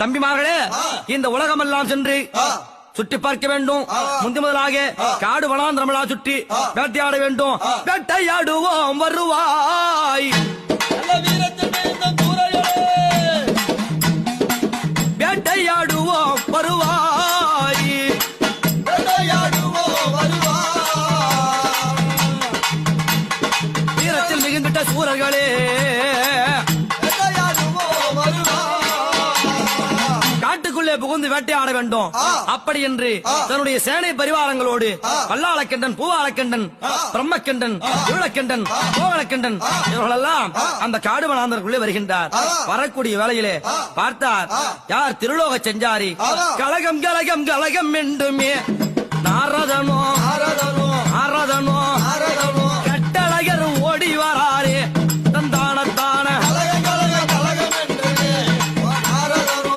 தம்பிமார்களே, இந்த உலகமெல்லாம் சென்று சுற்றி பார்க்க வேண்டும். முந்தி முதலாக காடு வனாந்திரமெல்லாம் சுற்றி வேட்டையாட வேண்டும். வேட்டையாடுவோம் வருவாய், வேட்டையாடுவோம் வருவாய், வீரத்தில் மிகுந்திட்ட சூரர்களே காட்டுக்குள்ளே புகுந்து வேட்டையாட வேண்டும். அப்படி என்று தன்னுடைய சேனை பரிவாரங்களோடு பல்லாளக்கண்டன், பூவாளக்கண்டன், பிரம்மக்கண்டன், இருளக்கண்டன், கோவலக்கண்டன் இவர்களெல்லாம் அந்த காடு வனாந்தருக்குள்ளே வருகின்றார். வரக்கூடிய வேளையிலே பார்த்தார் யார்? திருலோக செஞ்சாரி. கலகம் கலகம் கலகம் என்றுமே நாரதனோ நாரதனோ